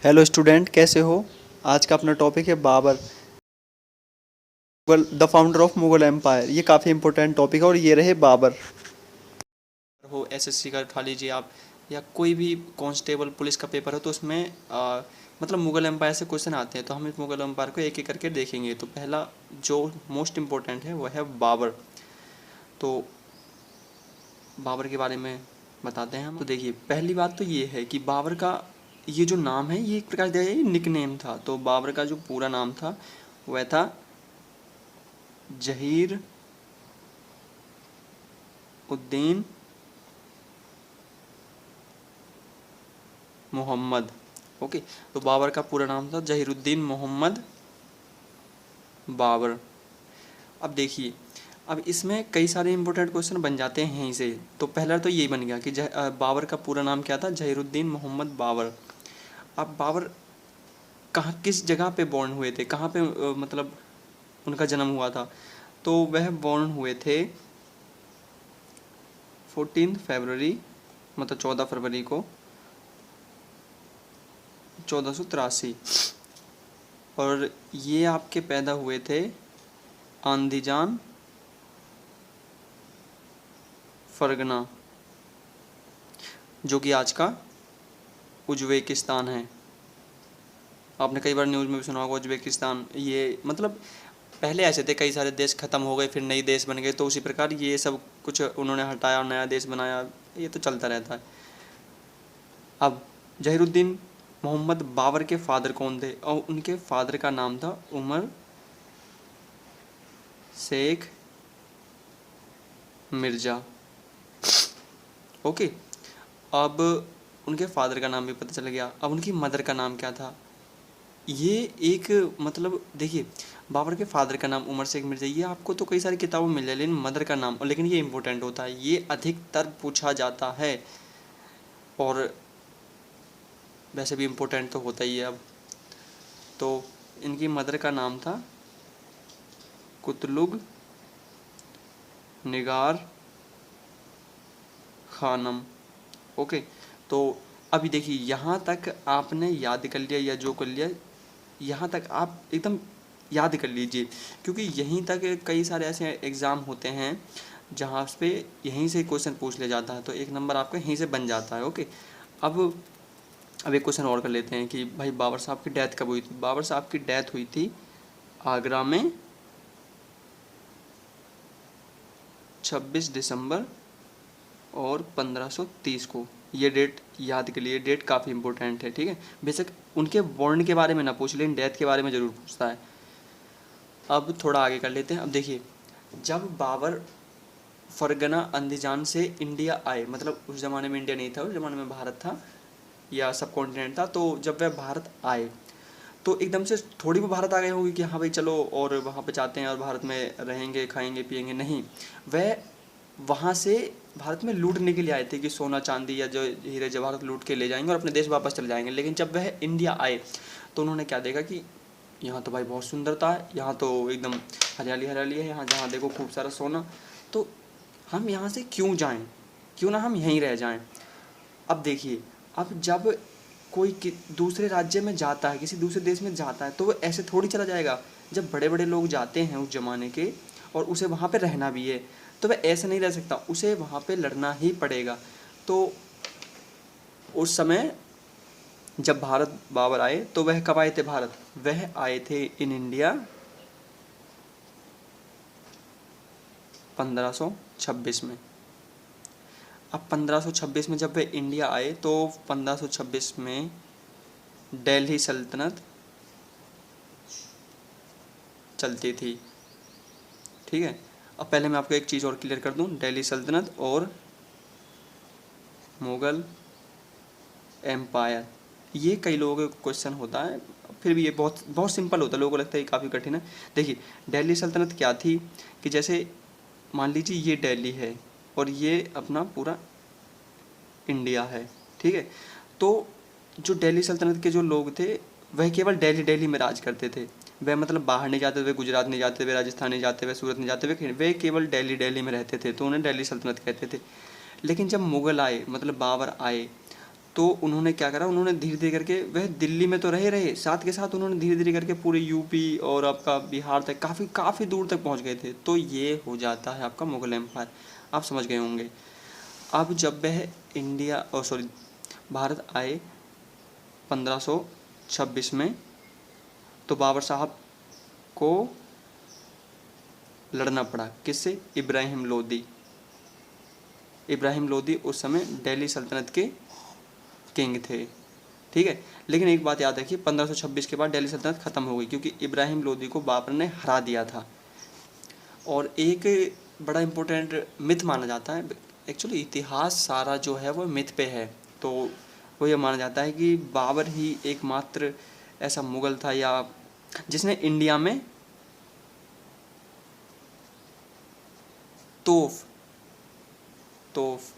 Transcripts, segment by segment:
Hello student, कैसे हो? आज का अपना टॉपिक है Babar, Mughal the founder of Mughal empire. ये काफ़ी इंपॉर्टेंट टॉपिक है और ये रहे बाबर। हो एसएससी का उठा लीजिए आप, या कोई भी कांस्टेबल पुलिस का पेपर हो तो उसमें मतलब मुगल एम्पायर से क्वेश्चन आते हैं। तो हम इस मुगल एम्पायर को एक एक करके देखेंगे। तो पहला जो मोस्ट इम्पोर्टेंट है वो है बाबर। तो बाबर के बारे में बताते हैं हम। तो देखिए, पहली बात तो ये है कि बाबर का ये जो नाम है ये एक प्रकार से निक नेम था। तो बाबर का जो पूरा नाम था वह था जहीर उद्दीन मोहम्मद। ओके, तो बाबर का पूरा नाम था जहीरुद्दीन मोहम्मद बाबर। अब देखिए, अब इसमें कई सारे इंपॉर्टेंट क्वेश्चन बन जाते हैं यहीं से। तो पहला तो यही बन गया कि बाबर का पूरा नाम क्या था, जहीरुद्दीन मोहम्मद बाबर। अब बाबर कहाँ किस जगह पे बॉर्न हुए थे, कहाँ पे मतलब उनका जन्म हुआ था। तो वह बॉर्न हुए थे 14 फरवरी, मतलब 14 फरवरी को 1483। और ये आपके पैदा हुए थे आंदीजान फरगना, जो कि आज का उज्बेकिस्तान है। आपने कई बार न्यूज़ में भी सुना होगा उज्बेकिस्तान। ये मतलब पहले ऐसे थे, कई सारे देश खत्म हो गए फिर नई देश बन गए, तो उसी प्रकार ये सब कुछ उन्होंने हटाया और नया देश बनाया। ये तो चलता रहता है। अब जहीरुद्दीन मोहम्मद बाबर के फादर कौन थे, और उनके फादर का नाम था उमर शेख मिर्ज़ा। ओके, अब उनके फादर का नाम भी पता चल गया। अब उनकी मदर का नाम क्या था, ये एक मतलब देखिए, बाबर के फादर का नाम उमर शेख मिर्ज़ा, ये आपको तो कई सारी किताबों में मिल जाए, लेकिन मदर का नाम, और लेकिन ये इंपॉर्टेंट होता है, ये अधिकतर पूछा जाता है। और वैसे भी इम्पोर्टेंट तो होता ही है। अब तो इनकी मदर का नाम था कुतलुग निगार खानम। ओके, तो अभी देखिए, यहाँ तक आपने याद कर लिया या जो कर लिया, यहाँ तक आप एकदम याद कर लीजिए, क्योंकि यहीं तक कई सारे ऐसे एग्ज़ाम होते हैं जहाँ पे यहीं से क्वेश्चन पूछ लिया जाता है, तो एक नंबर आपका यहीं से बन जाता है। ओके, अब एक क्वेश्चन और कर लेते हैं कि भाई बाबर साहब की डेथ कब हुई थी। बाबर साहब की डेथ हुई थी आगरा में 26 दिसंबर और 1530 को। ये डेट याद के लिए, डेट काफ़ी इंपॉर्टेंट है, ठीक है। बेशक उनके बॉर्न के बारे में ना पूछ, लेकिन डेथ के बारे में ज़रूर पूछता है। अब थोड़ा आगे कर लेते हैं। अब देखिए, जब बाबर फरगना अंदीजान से इंडिया आए, मतलब उस ज़माने में इंडिया नहीं था, उस ज़माने में भारत था या सब कॉन्टिनेंट था। तो जब वह भारत आए तो एकदम से थोड़ी वो भारत आ गए होंगे कि हाँ भाई चलो और वहाँ पे जाते हैं और भारत में रहेंगे खाएंगे पिएंगे, नहीं। वह वहाँ से भारत में लूटने के लिए आए थे कि सोना चांदी या जो हीरे जवाहरात लूट के ले जाएंगे और अपने देश वापस चले जाएंगे। लेकिन जब वह इंडिया आए तो उन्होंने क्या देखा कि यहाँ तो भाई बहुत सुंदरता है, यहाँ तो एकदम हरियाली हरियाली है, यहाँ जहाँ देखो खूब सारा सोना, तो हम यहाँ से क्यों जाएं, क्यों ना हम यहीं रह जाएं। अब देखिए, अब जब कोई दूसरे राज्य में जाता है, किसी दूसरे देश में जाता है, तो वो ऐसे थोड़ी चला जाएगा। जब बड़े बड़े लोग जाते हैं उस ज़माने के और उसे वहाँ पे रहना भी है, तो वह ऐसे नहीं रह सकता, उसे वहाँ पे लड़ना ही पड़ेगा। तो उस समय जब भारत बाबर आए तो वह कब आए थे भारत, वह आए थे इन इंडिया 1526 में। अब 1526 में जब वे इंडिया आए तो 1526 में दिल्ली सल्तनत चलती थी, ठीक है। अब पहले मैं आपको एक चीज़ और क्लियर कर दूं, दिल्ली सल्तनत और मुग़ल एम्पायर, ये कई लोगों का क्वेश्चन होता है। फिर भी ये बहुत बहुत सिंपल होता है, लोगों को लगता है ये काफ़ी कठिन है। देखिए, दिल्ली सल्तनत क्या थी कि जैसे मान लीजिए ये दिल्ली है और ये अपना पूरा इंडिया है, ठीक है। तो जो दिल्ली सल्तनत के जो लोग थे वह केवल दिल्ली दिल्ली में राज करते थे। वह मतलब बाहर नहीं जाते थे, गुजरात नहीं जाते थे, राजस्थान नहीं जाते थे, सूरत नहीं जाते थे, वे केवल दिल्ली दिल्ली में रहते थे, तो उन्हें दिल्ली सल्तनत कहते थे। लेकिन जब मुग़ल आए, मतलब बाबर आए, तो उन्होंने क्या करा, उन्होंने धीरे धीरे करके, वह दिल्ली में तो रहे साथ के साथ उन्होंने धीरे धीरे करके पूरे यूपी और आपका बिहार तक काफ़ी काफ़ी दूर तक पहुंच गए थे। तो ये हो जाता है आपका मुगल एम्पायर, आप समझ गए होंगे। अब जब वह इंडिया सॉरी भारत आए 1526 में, तो बाबर साहब को लड़ना पड़ा, किससे? इब्राहिम लोदी। इब्राहिम लोदी उस समय दिल्ली सल्तनत के किंग थे, ठीक है। लेकिन एक बात याद रखिए, 1526 के बाद दिल्ली सल्तनत खत्म हो गई, क्योंकि इब्राहिम लोदी को बाबर ने हरा दिया था। और एक बड़ा इम्पोर्टेंट मिथ माना जाता है, एक्चुअली इतिहास सारा जो है वो मिथ पे है, तो वो ये माना जाता है कि बाबर ही एकमात्र ऐसा मुगल था या जिसने इंडिया में तोफ तोफ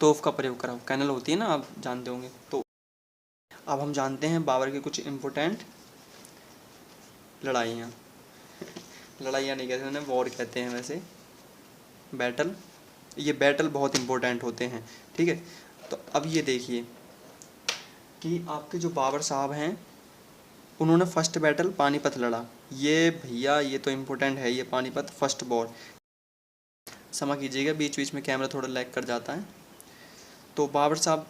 तोफ का प्रयोग करा। कैनल होती है ना, आप जानते होंगे। तो अब हम जानते हैं बाबर की कुछ इम्पोर्टेंट लड़ाइयाँ लड़ाइयाँ नहीं कहते उन्हें, वॉर कहते हैं वैसे, बैटल। ये बैटल बहुत इंपॉर्टेंट होते हैं, ठीक है। तो अब ये देखिए कि आपके जो बाबर साहब हैं, उन्होंने फर्स्ट बैटल पानीपत लड़ा। ये भैया ये तो इम्पोर्टेंट है, ये पानीपत फर्स्ट वॉर। क्षमा कीजिएगा, बीच बीच में कैमरा थोड़ा लैग कर जाता है। तो बाबर साहब,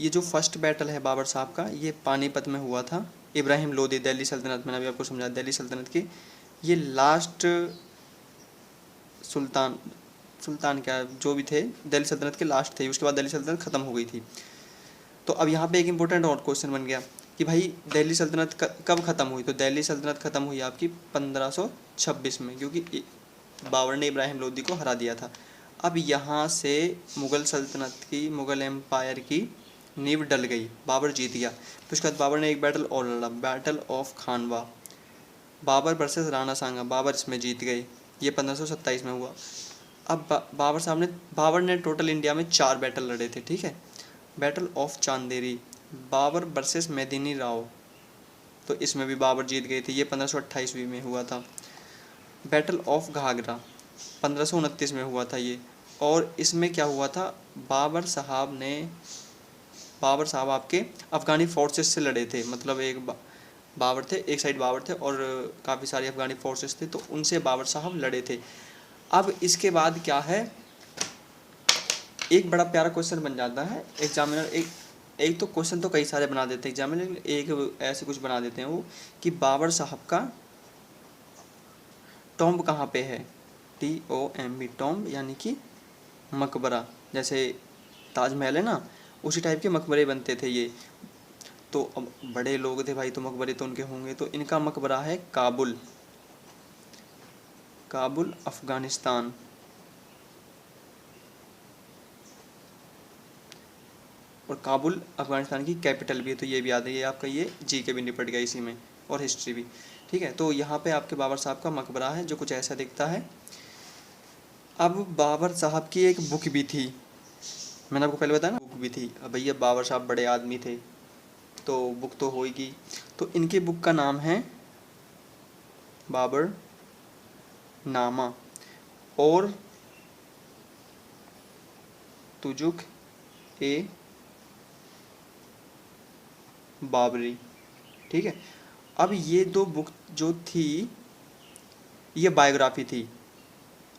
ये जो फर्स्ट बैटल है बाबर साहब का, ये पानीपत में हुआ था। इब्राहिम लोदी, दिल्ली सल्तनत, मैंने अभी आपको समझाया, दिल्ली सल्तनत की ये लास्ट सुल्तान सुल्तान क्या जो भी थे, दिल्ली सल्तनत के लास्ट थे। उसके बाद दिल्ली सल्तनत ख़त्म हो गई थी। तो अब यहाँ पे एक इम्पोर्टेंट और क्वेश्चन बन गया कि भाई दिल्ली सल्तनत कब ख़त्म हुई? तो दिल्ली सल्तनत ख़त्म हुई आपकी 1526 में, क्योंकि बाबर ने इब्राहिम लोदी को हरा दिया था। अब यहाँ से मुग़ल सल्तनत की, मुग़ल एम्पायर की नींव डल गई, बाबर जीत गया। फिर उसके बाद बाबर ने एक बैटल और लड़ा, battle of Khanwa, Babur versus Rana Sanga. Babur इसमें जीत गए, ये 1527 में हुआ। अब बाबर ने टोटल इंडिया में 4 बैटल लड़े थे, ठीक है। Battle of Chanderi, Babar versus मेदिनी राव, तो इसमें भी बाबर जीत गए थे, ये 1528 में हुआ था। बैटल ऑफ घाघरा 1529 में हुआ था ये। और इसमें क्या हुआ था, बाबर साहब आपके अफ़गानी फोर्सेस से लड़े थे। मतलब एक बाबर थे, एक साइड बाबर थे और काफ़ी सारे अफ़गानी फोर्सेस थे, तो उनसे बाबर साहब लड़े थे। अब इसके बाद क्या है, एक बड़ा प्यारा क्वेश्चन बन जाता है एग्जामिनर। एक तो क्वेश्चन तो कई सारे बना देते हैं एग्जामिनर, एक ऐसे कुछ बना देते हैं वो कि बाबर साहब का टॉम्ब कहाँ पे है, TOMB, टॉम्ब यानी कि मकबरा। जैसे ताजमहल है ना, उसी टाइप के मकबरे बनते थे ये। तो अब बड़े लोग थे भाई, तो मकबरे तो उनके होंगे, तो इनका मकबरा है काबुल अफ़गानिस्तान। और काबुल अफ़गानिस्तान की कैपिटल भी है, तो ये भी याद है, ये आपका ये जी के भी निपट गया इसी में, और हिस्ट्री भी, ठीक है। तो यहाँ पे आपके बाबर साहब का मकबरा है जो कुछ ऐसा दिखता है। अब बाबर साहब की एक बुक भी थी, मैंने आपको पहले बताया ना, बुक भी थी। अब भैया बाबर साहब बड़े आदमी थे, तो बुक तो होगी। तो इनके बुक का नाम है बाबर नामा और तुजुक ए बाबरी, ठीक है। अब ये 2 बुक जो थी, ये बायोग्राफी थी।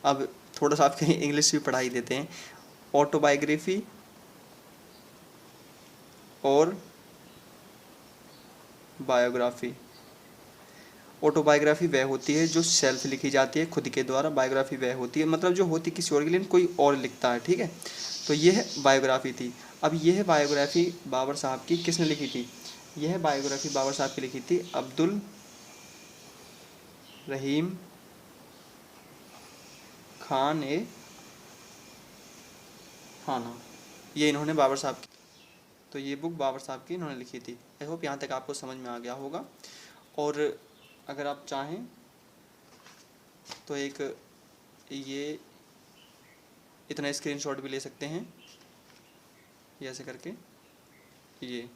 अब थोड़ा सा आपके इंग्लिश भी पढ़ाई देते हैं, ऑटोबायोग्राफी और बायोग्राफी। ऑटोबायोग्राफी वह होती है जो सेल्फ लिखी जाती है, खुद के द्वारा। बायोग्राफी वह होती है मतलब जो होती किसी और के लिए, कोई और लिखता है, ठीक है। तो यह बायोग्राफी थी। अब यह बायोग्राफी बाबर साहब की किसने लिखी थी? यह बायोग्राफी बाबर साहब की लिखी थी अब्दुल रहीम खान ए खाना, ये इन्होंने बाबर साहब की, तो ये बुक बाबर साहब की इन्होंने लिखी थी। आई होप यहाँ तक आपको समझ में आ गया होगा। और अगर आप चाहें तो एक ये इतना स्क्रीनशॉट भी ले सकते हैं, ये ऐसे करके। ये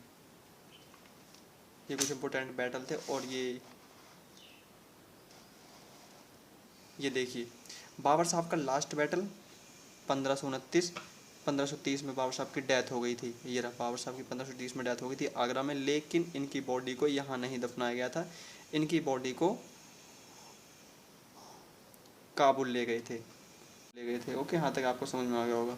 कुछ इम्पोर्टेंट बैटल थे। और ये देखिए बाबर साहब का लास्ट बैटल 1529, 1530 में बाबा साहब की डेथ हो गई थी। ये रहा, बाबा साहब की 1530 में डेथ हो गई थी आगरा में, लेकिन इनकी बॉडी को यहाँ नहीं दफनाया गया था, इनकी बॉडी को काबुल ले गए थे। ओके, यहाँ तक आपको समझ में आ गया होगा।